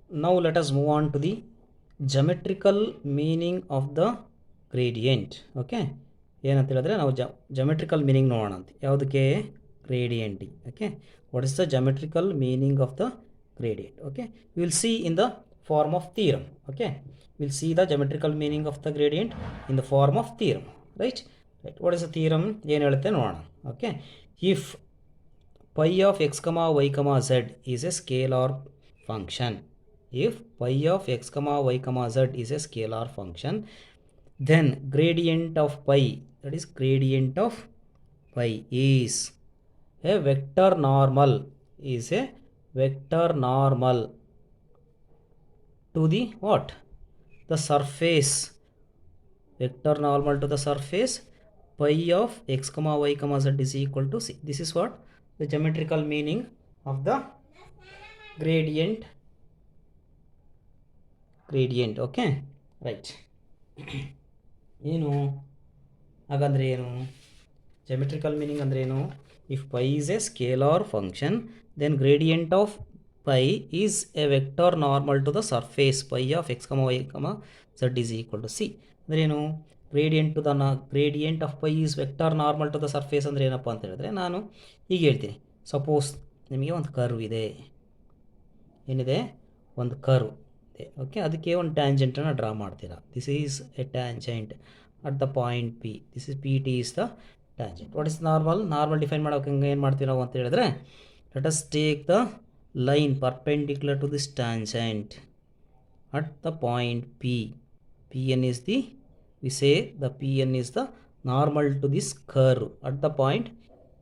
Now let us move on to the geometrical meaning of the gradient. Okay, ಏನಂತ ಹೇಳಿದ್ರೆ ನಾವು geometrical meaning ನೋಡೋಣ ಅಂತ. ಯಾವುದಕ್ಕೆ? gradient. Okay, what is the geometrical meaning of the gradient? Okay, we will see in the form of theorem. Okay, we will see the geometrical meaning of the gradient in the form of theorem. Right, what is the theorem? ಏನು ಹೇಳುತ್ತೆ ನೋಡೋಣ. Okay, if pi of x comma y comma z is a scalar function, if pi of x comma y comma z is a scalar function, then gradient of pi, that is gradient of pi, is a vector normal, is a vector normal to the what? The surface, vector normal to the surface pi of x comma y comma z is equal to c. This is what the geometrical meaning of the gradient. Okay, right. ಏನು ಹಾಗಂದ್ರೆ ಏನು? geometrical meaning ಅಂದ್ರೆ ಏನು? if pi is a scalar function, then gradient of pi is a vector normal to the surface pi of x comma y comma z is equal to c. ಅಂದ್ರೆ ಏನು? gradient of pi is vector normal to the surface ಅಂದರೆ ಏನಪ್ಪ ಅಂತ ಹೇಳಿದ್ರೆ, ನಾನು ಈಗ ಹೇಳ್ತೀನಿ. Suppose ನಿಮಗೆ ಒಂದು ಕರ್ವ್ ಇದೆ, ಏನಿದೆ? ಒಂದು ಕರ್ವ್ ಇದೆ. ಓಕೆ, ಅದಕ್ಕೆ ಒಂದು ಟ್ಯಾಂಜೆಂಟನ್ನು ಡ್ರಾ ಮಾಡ್ತೀರಾ. This is a tangent at the point p. This is p t is the tangent. What is normal define ಮಾಡೋಕೆ ಏನು ಮಾಡ್ತೀವಿ ನಾವು ಅಂತ ಹೇಳಿದ್ರೆ, let us take the line perpendicular to this tangent at the point P. Pn is the, we say the Pn is the normal to this curve at the point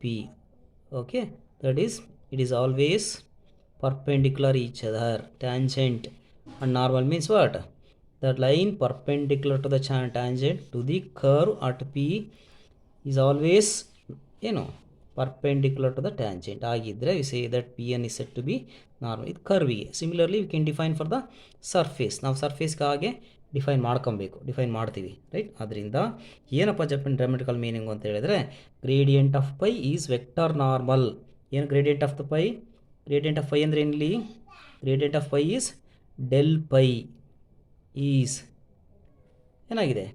P. Okay, that is, it is always perpendicular each other. Tangent and normal means what? The line perpendicular to the tangent to the curve at P is always, perpendicular to the tangent. ಆಗಿದ್ರೆ we say that Pn is said to be normal. ಇದು ಕರ್ವಿಗೆ. Similarly we can define for the surface. ನಾವು ಸರ್ಫೇಸ್ಗೆ ಹಾಗೆ define ಮಾಡ್ತೀವಿ. Right, ಅದರಿಂದ ಏನಪ್ಪ geometrical meaning ಅಂತ ಹೇಳಿದ್ರೆ, gradient of pi is vector normal. ಏನು gradient of the pi? Gradient of pi ಅಂದರೆ ಏನಿಲ್ಲಿ? Gradient of pi is del pi is ಏನಾಗಿದೆ?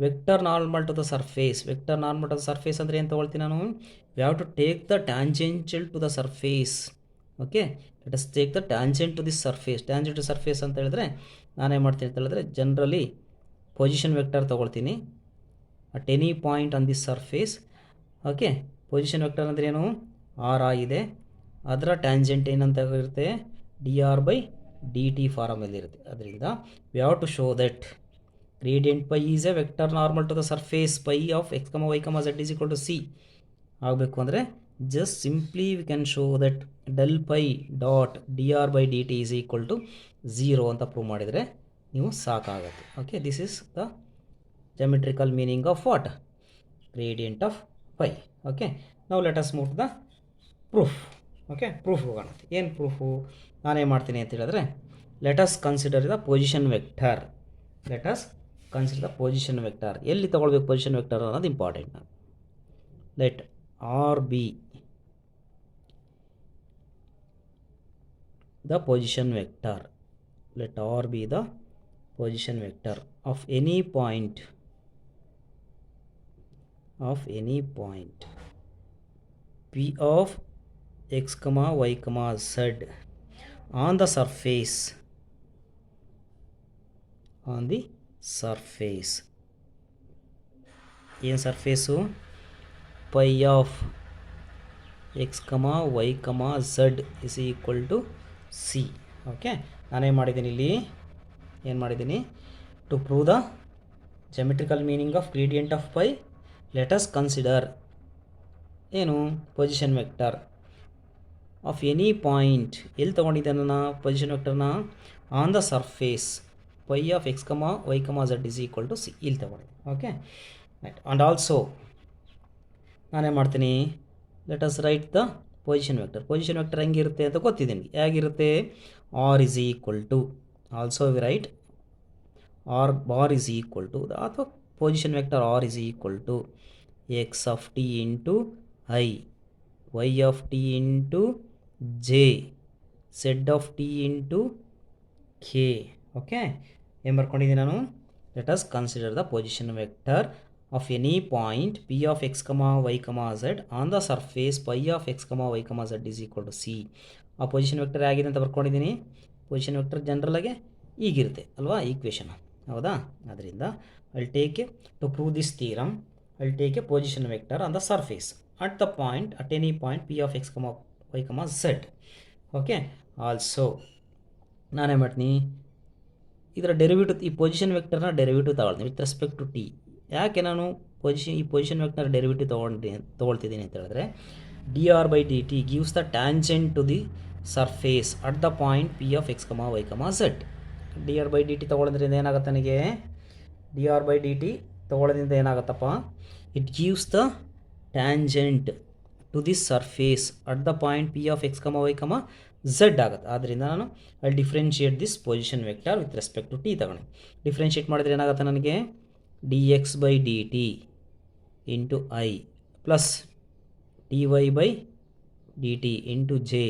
Vector normal to the surface. Vector normal to the surface ಅಂದರೆ ಏನು ತೊಗೊಳ್ತೀನಿ ನಾನು? We have to take the tangential to the surface. Okay, let us take the tangent to this surface. Tangent to surface ಅಂತ ಹೇಳಿದ್ರೆ ನಾನೇನು ಮಾಡ್ತೀನಿ ಅಂತ ಹೇಳಿದ್ರೆ, ಜನರಲಿ ಪೊಸಿಷನ್ ವೆಕ್ಟರ್ ತೊಗೊಳ್ತೀನಿ at any point on this surface. Okay, position vector ಅಂದರೆ ಏನು? R ಆಗಿದೆ, ಅದರ ಟ್ಯಾಂಜೆಂಟ್ ಏನಂತ ಇರುತ್ತೆ? D R by D T formally ಇರುತ್ತೆ. ಅದರಿಂದ we have to show that gradient pi is a vector normal to the surface pi of x comma y comma z is equal to c. ಆಗಬೇಕು ಅಂದರೆ just simply we can show that del pi dot dr by dt is equal to 0 ಅಂತ prove ಮಾಡಿದರೆ ನೀವು ಸಾಕಾಗುತ್ತೆ. Okay, this is the geometrical meaning of what? gradient of pi. Okay, ನಾವು let us move to the proof. Okay, proof ಹೋಗೋಣ. ಏನು proof? ನಾನೇನು ಮಾಡ್ತೀನಿ ಅಂತ ಹೇಳಿದ್ರೆ, let us consider the position vector. Let us consider the position vector. ಎಲ್ಲಿ ತೊಗೊಳ್ಬೇಕು position vector ಅನ್ನೋದು important. Let R be the position vector. Let R be the position vector of any point P of x comma y comma z on the surface ಏನು surface? Pi of X comma Y comma Z is equal to c. Okay, ನಾನೇನು ಮಾಡಿದ್ದೀನಿ ಇಲ್ಲಿ? ಏನು ಮಾಡಿದ್ದೀನಿ? To prove the geometrical meaning of gradient of pi, let us consider ಏನು? Position vector of any point. ಎಲ್ಲಿ ತೊಗೊಂಡಿದ್ದಾನೆ ನಾನು ಪೊಸಿಷನ್ ವೆಕ್ಟರ್ನ? On the surface pi of X comma Y comma Z is equal to C. ಇಲ್ಲಿ ತೊಗೊಂಡಿದ್ದೀನಿ. Okay, right. And also ನಾನೇನು ಮಾಡ್ತೀನಿ? Let us write the position vector. Position vector ಹೆಂಗಿರುತ್ತೆ ಅಂತ ಗೊತ್ತಿದೆ ನಿಮಗೆ. ಹೇಗಿರುತ್ತೆ? R is equal to, also we write R bar is equal to, ಅಥವಾ position vector R is equal to X of t into i, y of t into j, z of t into k. Okay, ಏನು ಬರ್ಕೊಂಡಿದ್ದೀನಿ ನಾನು? Let us consider the position vector of any point P of X comma Y comma z on the surface pi of X comma Y comma z is equal to c. ಆ position vector ಆಗಿದೆ ಅಂತ ಬರ್ಕೊಂಡಿದ್ದೀನಿ. Position vector ಜನರಲಾಗೆ ಈಗಿರುತ್ತೆ ಅಲ್ವಾ equation, ಹೌದಾ? ಅದರಿಂದ I take a to prove this theorem I take a position vector on the surface at the point at any point p of x comma y comma z. Okay, also ನಾನೇ ಮಾಡ್ತೀನಿ ಇದರ derivative, ಈ position ವೆಕ್ಟರ್ನ derivative ತಗೊಳ್ತೀನಿ with respect to T. ಯಾಕೆ ನಾನು ಈ position vector derivative ತೊಗೊಳ್ತಿದ್ದೀನಿ ಅಂತ ಹೇಳಿದ್ರೆ, D R by D T gives the tangent to the surface at the point P of X comma Y comma Z. D R by D T ತೊಗೊಳ್ಳೋದ್ರಿಂದ ಏನಾಗುತ್ತೆ ನನಗೆ? D R by D T ತೊಗೊಳ್ಳೋದ್ರಿಂದ ಏನಾಗುತ್ತಪ್ಪ? It gives the tangent to the surface at the point P of X comma Y comma Z ಆಗುತ್ತೆ. ಆದ್ದರಿಂದ ನಾನು ಅಲ್ಲಿ differentiate this position vector with respect to T ತಗೊಂಡು ಡಿಫ್ರೆನ್ಷಿಯೇಟ್ ಮಾಡಿದ್ರೆ ಏನಾಗುತ್ತೆ ನನಗೆ? D X by D T into i plus d y by D T into j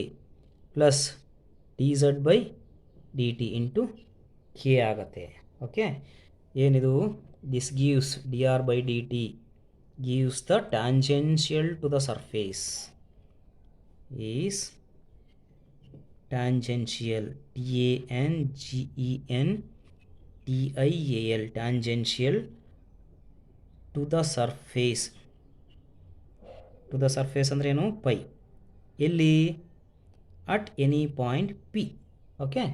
plus d z by D T into k ಆಗುತ್ತೆ. Okay, ಏನಿದು? This gives d R by D t gives the tangential to the surface is tangential, tangential, tangential to the surface. to the surface ಅಂದ್ರೆ ಏನು? Pi. ಎಲ್ಲಿ? at any point p. Okay,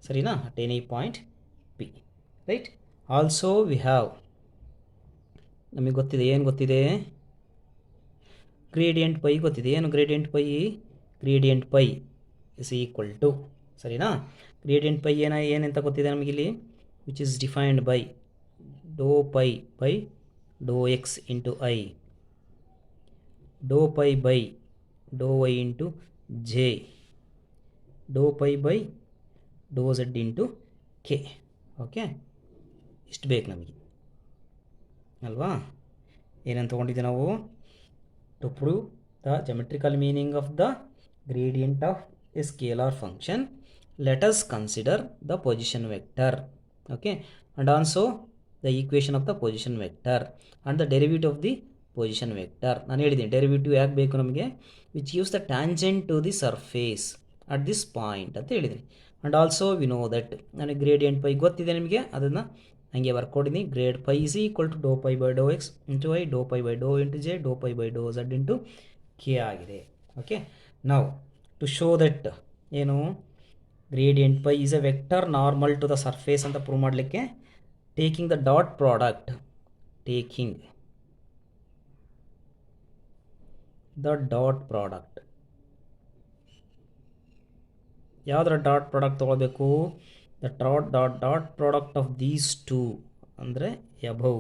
ಸರಿನಾ? at any point p, right? also we have, ನಮಗೆ ಗೊತ್ತಿದೆ, ಏನು ಗೊತ್ತಿದೆ? Gradient pi ಗೊತ್ತಿದೆ. ಏನು gradient pi? Gradient pi is equal to, ಸರಿನಾ? ಗ್ರೇಡಿಯಂಟ್ ಪೈ ಏನಂತ ಗೊತ್ತಿದೆ ನಮಗಿಲ್ಲಿ? Which is defined by do pi by Dow X into I, Dow pi by do y into J, Dow pi by Dow Z into k. Okay, ಇಷ್ಟು ಬೇಕು ನಮಗೆ ಅಲ್ವಾ? ಏನಂತ ತೊಗೊಂಡಿದ್ದೀವಿ ನಾವು? To prove the geometrical meaning of the gradient of a scalar function let us consider the position vector. Okay, and also the equation of the position vector and the derivative of the position vector. ನಾನು ಹೇಳಿದ್ದೀನಿ derivative ಯಾಕೆ ಬೇಕು ನಮಗೆ? Which gives the tangent to the surface at this point ಅಂತ ಹೇಳಿದ್ದೀನಿ. And also we know that ನನಗೆ gradient pi ಗೊತ್ತಿದೆ ನಿಮಗೆ, ಅದನ್ನು ಹಂಗೆ ಬರ್ಕೊಡಿದ್ದೀನಿ. Grad pi is equal to doe pi by Dow X into I, Dow pi by Dow into J, Dow pi by Dow Z into K ಆಗಿದೆ. Okay, ನಾವು to show that ಏನು gradient pi is a vector normal to the surface ಅಂತ prove ಮಾಡಲಿಕ್ಕೆ taking the dot product, taking the dot product. ಯಾವುದರ dot product ತೊಗೊಳ್ಬೇಕು? The dot product of these two ಅಂದರೆ above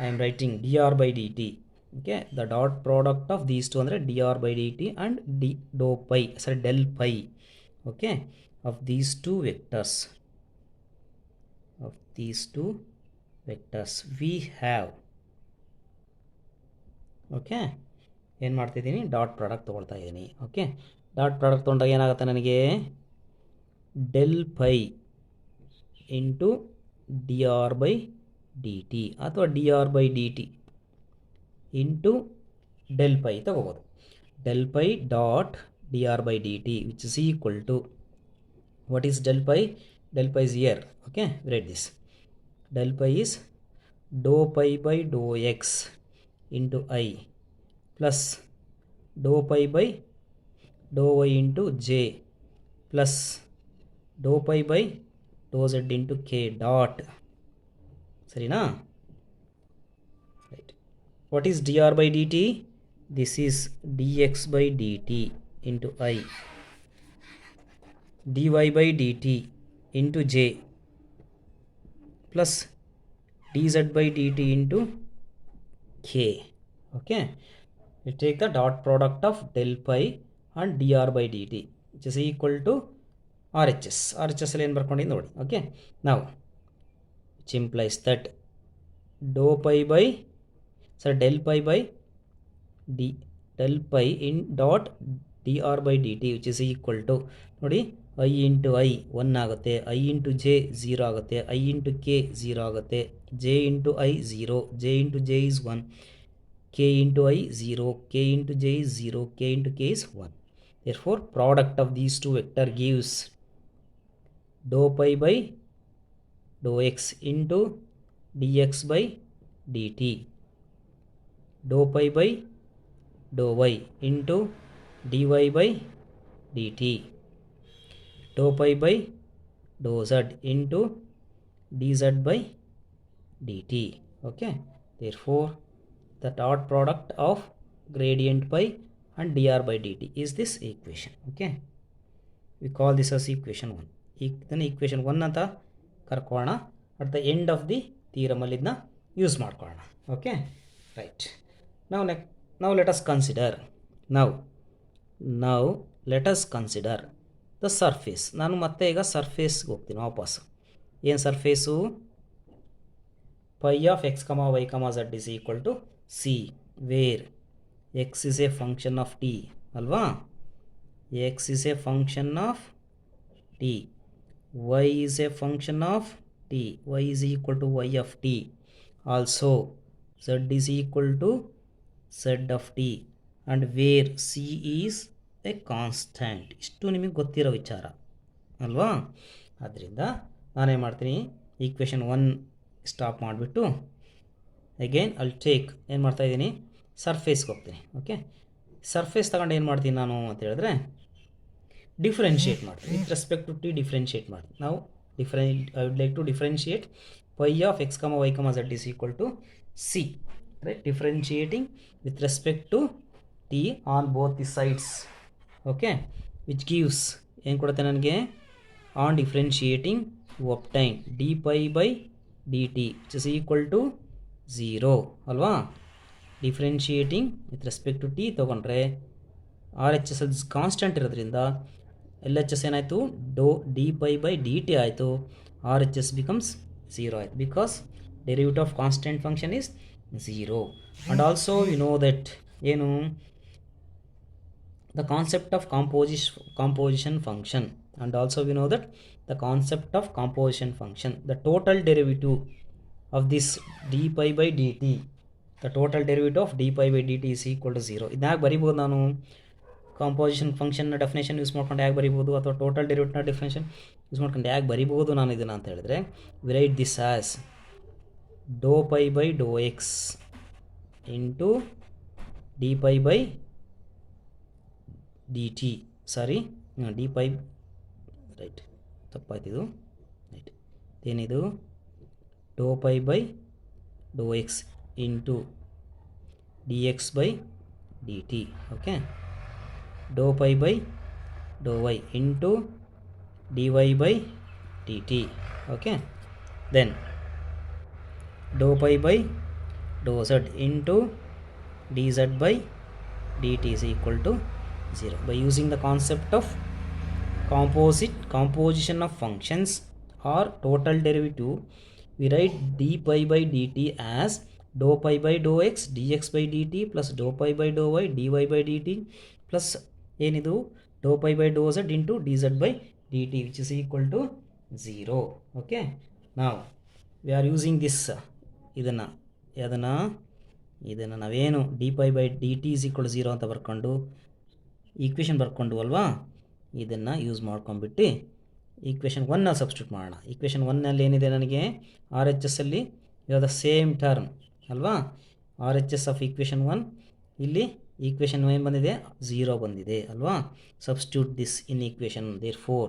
I am writing D R by D T. Okay, the dot product of these two ಅಂದರೆ D R by D T and doe pi, sorry del pi. Okay, of these two vectors, we have. Okay, ಏನು ಮಾಡ್ತಿದ್ದೀನಿ? Dot product ತೊಗೊಳ್ತಾ ಇದ್ದೀನಿ. Okay, dot product ತೊಗೊಂಡಾಗ ಏನಾಗುತ್ತೆ ನನಗೆ? Del pi into D R by D T ಅಥವಾ D R by D T into del pi ತಗೋಬೋದು. Del pi dot D R by D T which is equal to, what is del pi? Del pi is here. Okay, write this. Del pi is dou pi by dou x into I plus dou pi by dou y into j plus dou pi by dou z into k dot. Sarina? Right. What is dr by dt? This is dx by dt into I, dy by dt into j plus dz by dt into k. Okay, we take the dot product of del pi and dr by dt which is equal to RHS. RHS ಅಲ್ಲಿ ಏನು ಬರ್ಕೊಂಡಿದ್ದು ನೋಡಿ. Okay, ನಾವು which implies that dou pi by del pi by del pi in dot dr by dt which is equal to ನೋಡಿ I into I 1 ಆಗುತ್ತೆ, I into J 0 ಆಗುತ್ತೆ, I into K 0 ಆಗುತ್ತೆ, J into I 0, J into J is 1, K into I 0, K into J is 0, K into K is 1. Therefore, product of these two vector gives dou pi by dou x into dx by dt, dou pi by dou y into dy by dt, dou pi by dou z into dz by dt. Okay, therefore the dot product of gradient pi and dr by dt is this equation. Okay, we call this as equation 1. ಇದನ್ನು equation 1 ಅಂತ ಕರ್ಕೊಳ್ಳೋಣ. At the end of the theorem ಅಲ್ಲಿ ಇದನ್ನ use ಮಾಡ್ಕೊಳ್ಳೋಣ. Okay, right. ನಾವು let us consider let us consider the surface. ನಾನು ಮತ್ತೆ ಈಗ ಸರ್ಫೇಸ್ಗೆ ಹೋಗ್ತೀನಿ ವಾಪಸ್. ಏನು surface? Pi of X comma Y comma Z is equal to C, where X is a function of T ಅಲ್ವಾ? X is a function of T, y is a function of t, y is equal to y of t, also z is equal to z of t, and where c is a constant. ಇಷ್ಟು ನಿಮಗೆ ಗೊತ್ತಿರೋ ವಿಚಾರ ಅಲ್ವಾ? ಆದ್ದರಿಂದ ನಾನೇನು ಮಾಡ್ತೀನಿ, equation 1 stop ಮಾಡಿಬಿಟ್ಟು again ಅಲ್ಲಿ ಏನು ಮಾಡ್ತಾಯಿದ್ದೀನಿ, ಸರ್ಫೇಸ್ಗೆ ಹೋಗ್ತೀನಿ. ಓಕೆ, ಸರ್ಫೇಸ್ ತಗೊಂಡು ಏನು ಮಾಡ್ತೀನಿ ನಾನು ಅಂತ ಹೇಳಿದ್ರೆ ಡಿಫ್ರೆನ್ಷಿಯೇಟ್ ಮಾಡ್ತೀನಿ. With respect to T differentiate ಮಾಡ್ತೀನಿ. ನಾವು I would like to differentiate pi of X comma Y comma Z is equal to C, right? Differentiating with respect to T on both the sides. Okay, which gives ಏನು ಕೊಡುತ್ತೆ ನನಗೆ? On differentiating obtain D pi by D T which is equal to 0 ಅಲ್ವಾ? Differentiating with respect to T ತೊಗೊಂಡ್ರೆ R H S L constant ಇರೋದ್ರಿಂದ L H S ಏನಾಯಿತು? D pi by D T ಆಯಿತು. R H S becomes 0 ಆಯಿತು, because derivative of constant function is 0. And also you know that ಏನು? The concept of composition function, and also we know that the concept of composition function, the total derivative of this d pi by dt, the total derivative of d pi by dt is equal to 0. ಇದನ್ನ ಹೇಗೆ ಬರಿಬೋದು ನಾನು? Composition ಫಂಕ್ಷನ್ನ definition use ಮಾಡ್ಕೊಂಡು ಹೇಗೆ ಬರಿಬೋದು, ಅಥವಾ total ಡೆರಿವೇಟಿವ್ನ definition use ಮಾಡ್ಕೊಂಡು ಹೇಗೆ ಬರಿಬೋದು ನಾನು ಇದನ್ನು ಅಂತ ಹೇಳಿದ್ರೆ, we write this as doe pi by Dow X into D pi by D T, sorry D pi, right ತಪ್ಪಾಯ್ತಿದು, ರೈಟ್. ಏನಿದು? Doe pi by Dow X into D X by D T. Okay, dou pi by dou y into dy by dt. Okay, then dou pi by dou z into dz by dt is equal to 0. By using the concept of composition of functions or total derivative, we write d pi by dt as dou pi by dou x dx by dt plus dou pi by dou y dy by dt plus ಏನಿದು dou pi by dou z into dz by dt which is equal to 0. Okay, now we are using this ಇದನ್ನು ನಾವೇನು d pi by D t is equal 0 ಅಂತ ಬರ್ಕೊಂಡು equation ಬರ್ಕೊಂಡು ಅಲ್ವಾ, ಇದನ್ನು use ಮಾಡ್ಕೊಂಡ್ಬಿಟ್ಟು equation 1ನ ಸಬ್ಸ್ಟಿಟ್ಯೂಟ್ ಮಾಡೋಣ. ಈಕ್ವೇಷನ್ 1ನಲ್ಲಿ ಏನಿದೆ ನನಗೆ? ಆರ್ ಎಚ್ ಎಸ್ ಅಲ್ಲಿ ಇವಾಗ ಸೇಮ್ ಟರ್ಮ್ ಅಲ್ವಾ? R H S of equation 1 ಇಲ್ಲಿ ಈಕ್ವೇಷನ್ ಏನು ಬಂದಿದೆ? 0 ಬಂದಿದೆ ಅಲ್ವಾ? Substitute this in equation. therefore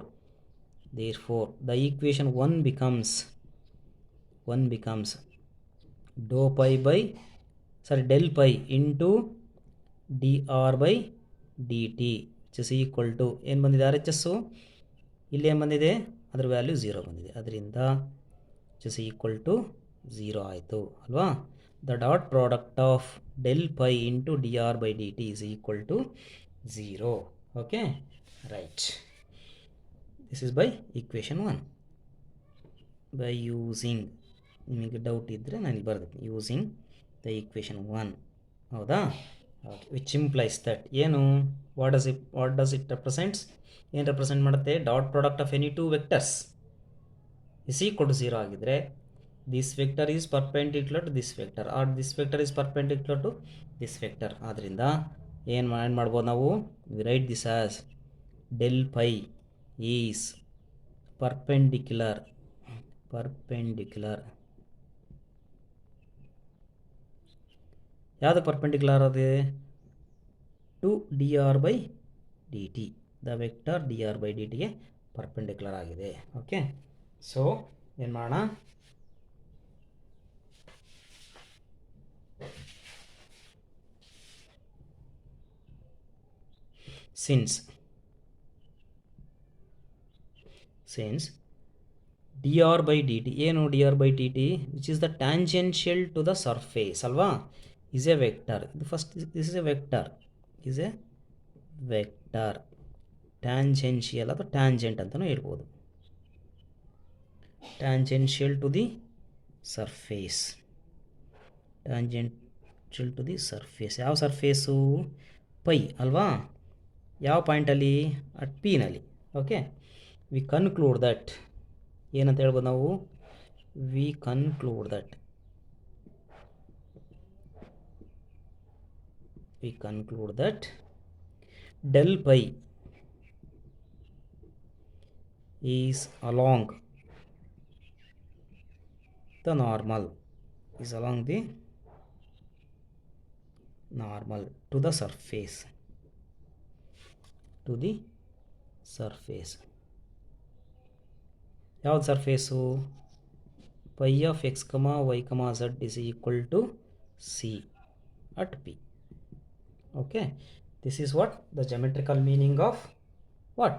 the equation 1 becomes del pi into dr by dt which is equal to ಏನು ಬಂದಿದೆ? ಆರ್ ಎಚ್ ಎಸ್ಸು ಇಲ್ಲಿ ಏನು ಬಂದಿದೆ? ಅದರ ವ್ಯಾಲ್ಯೂ 0 ಬಂದಿದೆ, ಅದರಿಂದ which is equal to 0 ಆಯಿತು ಅಲ್ವಾ? The dot product of del pi into dr by dt is equal to 0. Okay, right. This is by equation 1. By using, ನಿಮಗೆ ಡೌಟ್ ಇದ್ದರೆ ನಾನು ಇಲ್ಲಿ ಬರ್ತೀನಿ, ಯೂಸಿಂಗ್ ದ ಈಕ್ವೇಷನ್ 1. ಹೌದಾ? Okay, which implies that ಏನು what does it represents ಏನು represent ಮಾಡುತ್ತೆ dot product of any two vectors is equal to 0 ಆಗಿದ್ರೆ this vector is perpendicular to this vector or this vector is perpendicular to this vector. ಆದ್ದರಿಂದ ಏನು ಮಾಡ್ಬೋದು ನಾವು write this as del pi is perpendicular ಯಾವುದು perpendicular ಅದೇ to d R by D t. The vector d R by d ಟಿಗೆ perpendicular ಆಗಿದೆ. Okay, so ಏನು ಮಾಡೋಣ, since d R by D T ಏನು d R by D T which is the tangential to the surface ಅಲ್ವಾ, is a vector. The first, this is a vector, is a vector tangential ಅಥವಾ tangent ಅಂತಲೂ ಹೇಳ್ಬೋದು. tangential to the surface, tangential to the surface. ಯಾವ surface pi ಅಲ್ವಾ, ಯಾವ ಪಾಯಿಂಟಲ್ಲಿ at ಪಿನಲ್ಲಿ. Okay, we conclude that ಏನಂತ ಹೇಳ್ಬೋದು ನಾವು, we conclude that del pi is along the normal to the surface ಯಾವ್ದು surface pi of x, y, z is equal to c at p. Okay, this is what the geometrical meaning of what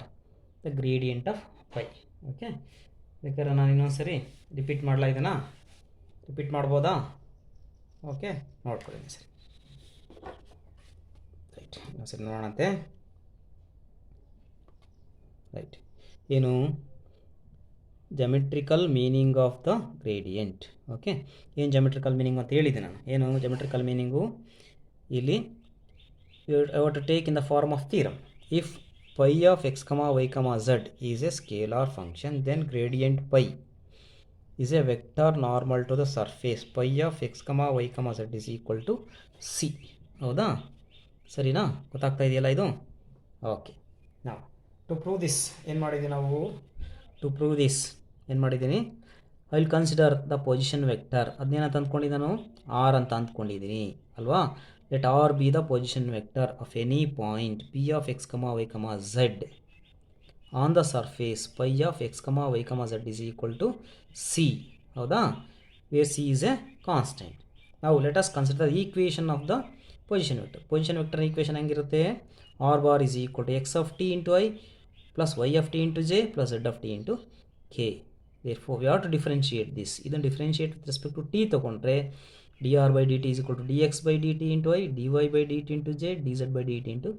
the gradient of phi. Okay, ಬೇಕಾದ್ರೆ ನಾನು ಇನ್ನೊಂದ್ಸರಿ repeat ಮಾಡಲಾ, ಇದನ್ನು repeat ಮಾಡ್ಬೋದಾ? Okay, ನೋಡ್ಕೊಳ್ಳಿ ಸರಿ. Right, ಇನ್ನೊಂದ್ಸರಿ ನೋಡೋಣಂತೆ. ರೈಟ್, ಏನು geometrical meaning of the gradient. Okay, ಏನು ಜಾಮೆಟ್ರಿಕಲ್ ಮೀನಿಂಗ್ ಅಂತ ಹೇಳಿದೆ ನಾನು. ಏನು ಜಾಮೆಟ್ರಿಕಲ್ ಮೀನಿಂಗು, ಇಲ್ಲಿ you have to take in the form of theorem. If pi of x, y, z is a scalar function, then gradient pi is a vector normal to the surface pi of x, y, z is equal to c. ಹೌದಾ, ಸರಿನಾ? ಗೊತ್ತಾಗ್ತಾ ಇದೆಯಲ್ಲ ಇದು? Okay, ನಾವು to prove this ಏನು ಮಾಡಿದ್ದೀವಿ ನಾವು, I will consider the position vector. ಅದನ್ನೇನಂತ ಅಂದ್ಕೊಂಡಿದ್ದೆ ನಾನು, ಆರ್ ಅಂತ ಅಂದ್ಕೊಂಡಿದ್ದೀನಿ ಅಲ್ವಾ. let R be the position vector of any point P of x, y, z on the surface pi of x, y, z is equal to c. ಹೌದಾ, where c is a constant. Now let us consider the equation of the position vector. Position vector equation ಹೆಂಗಿರುತ್ತೆ, r bar is equal to x of t into I plus y of t into j plus z of t into k. Therefore we have to differentiate this. ಇದನ್ನು differentiate with respect to t ತಗೊಂಡ್ರೆ dr by dt is equal to dx by dt into I, dy by dt into j, dz by dt into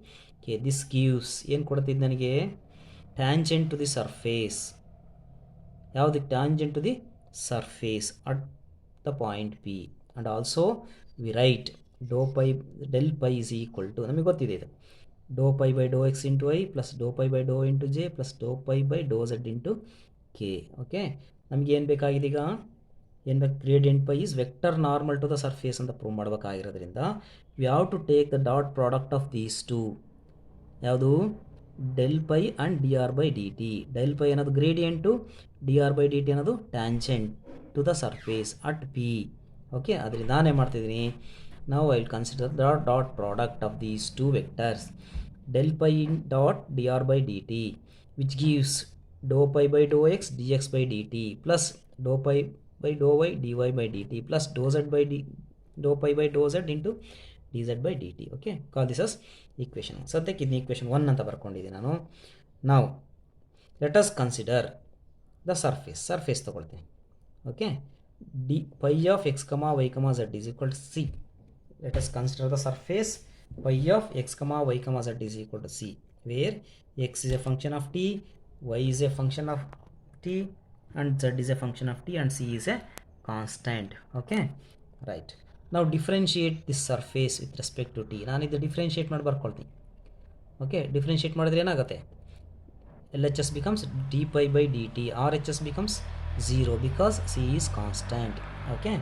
k. This gives ಏನು ಕೊಡ್ತಿದ್ದು ನನಗೆ, tangent to the surface. ಯಾವುದು tangent to the surface at the point P. And also we write del pi is equal to, ನಮಗೆ ಗೊತ್ತಿದೆ ಇದು, dou pi by dou x into I plus dou pi by dou into j plus dou pi by dou z into k. Okay, ನಮಗೆ ಏನು ಬೇಕಾಗಿದೆ ಈಗ, ಏನು gradient pi is vector normal to the surface ಅಂತ prove ಮಾಡಬೇಕಾಗಿರೋದ್ರಿಂದ we have to take the dot product of these two. ಯಾವುದು, del pi and d R by D t. Del pi ಅನ್ನೋದು gradient, d R by D t ಅನ್ನೋದು tangent to the surface at p. Okay, ಅದರಿಂದ ನಾನೇನು ಮಾಡ್ತಿದ್ದೀನಿ, ನಾವು I will consider the dot product of these to vectors del pi dot dr by dt which gives dou pi by dou x dx by dt plus dou pi by dou y dy by dt plus dou z by dou pi by dou z into dz by dt. Okay, call this as equation. ಸದ್ಯಕ್ಕೆ ಇದನ್ನ equation 1 ಅಂತ ಬರ್ಕೊಂಡಿದ್ದೀನಿ ನಾನು. ನಾವು let us consider the surface ತಗೊಳ್ತೀನಿ. Okay, d pi of x, y, z is equal to c. Let us consider the surface pi of x, y, z is equal to c, where x is a function of t, y is a function of t, and z is a function of t, and c is a constant. Okay, right. ನಾವು differentiate this surface with respect to t. ನಾನು ಇದು differentiate ಮಾಡಿ ಬರ್ಕೊಳ್ತೀನಿ. Okay, differentiate ಮಾಡಿದ್ರೆ ಏನಾಗುತ್ತೆ, L H S becomes d pi by D t, R H S becomes 0 because c is constant. Okay,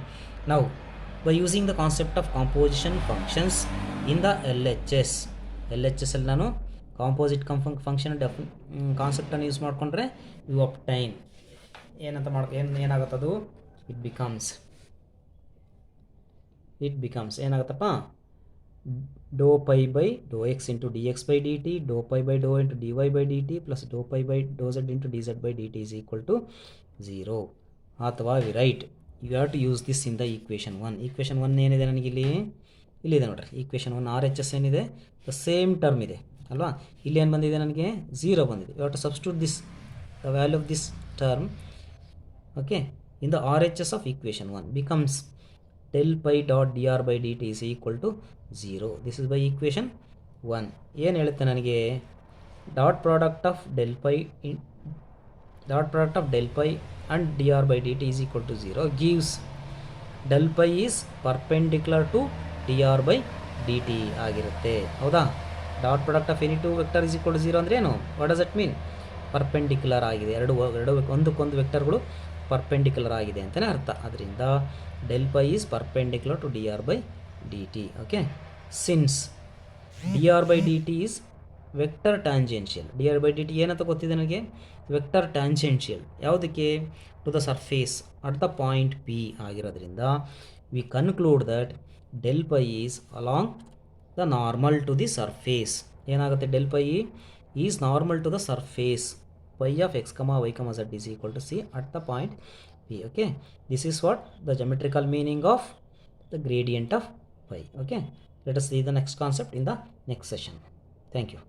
ನಾವು by using the concept of composition functions in the L H S ಅಲ್ಲಿ ನಾನು composite function ಕಾನ್ಸೆಪ್ಟನ್ನು use ಮಾಡಿಕೊಂಡ್ರೆ you obtain ಏನಂತ ಏನಾಗುತ್ತದು, it becomes ಏನಾಗುತ್ತಪ್ಪ, dou pi by Dow X into D X by D t, do pi by Dow into d y by D t plus do pi by Dow Z into d z by D t is equal to 0. ಅಥವಾ we write you have to use this in the equation 1 ಏನಿದೆ ನನಗೆ ಇಲ್ಲಿದೆ ನೋಡ್ರಿ, equation 1 R H S ಏನಿದೆ the same term ಇದೆ ಅಲ್ವಾ. ಇಲ್ಲಿ ಏನು ಬಂದಿದೆ, ನನಗೆ 0 ಬಂದಿದೆ. You have to substitute this the value of this term, okay, in the R H S of equation 1 becomes del pi dot dr by dt is equal to 0. This is by equation 1. ಏನು ಹೇಳುತ್ತೆ ನನಗೆ, dot product of del pi and dr by dt is equal to 0 gives del pi is perpendicular to dr by dt ಆಗಿರುತ್ತೆ. ಹೌದಾ, dot product of any two vector is equal to 0 ಅಂದರೆ ಏನು, what does it mean, perpendicular ಆಗಿದೆ, ಎರಡು ಒಂದಕ್ಕೊಂದು ವೆಕ್ಟರ್ಗಳು perpendicular ಆಗಿದೆ ಅಂತಲೇ ಅರ್ಥ. ಅದರಿಂದ del pi is perpendicular to dr by dt. Okay, since dr by dt is vector tangential, dr by dt ಏನಂತ ಗೊತ್ತಿದೆ ನನಗೆ, ವೆಕ್ಟರ್ ಟ್ಯಾಂಜೆನ್ಷಿಯಲ್ ಯಾವುದಕ್ಕೆ, to the surface at the point P ಆಗಿರೋದ್ರಿಂದ we conclude that del pi is along the normal to the surface. ಏನಾಗುತ್ತೆ, del pi is normal to the surface pi of x, y, z is equal to c at the point P. Okay, this is what the geometrical meaning of the gradient of pi. Okay, let us see the next concept in the next session. Thank you.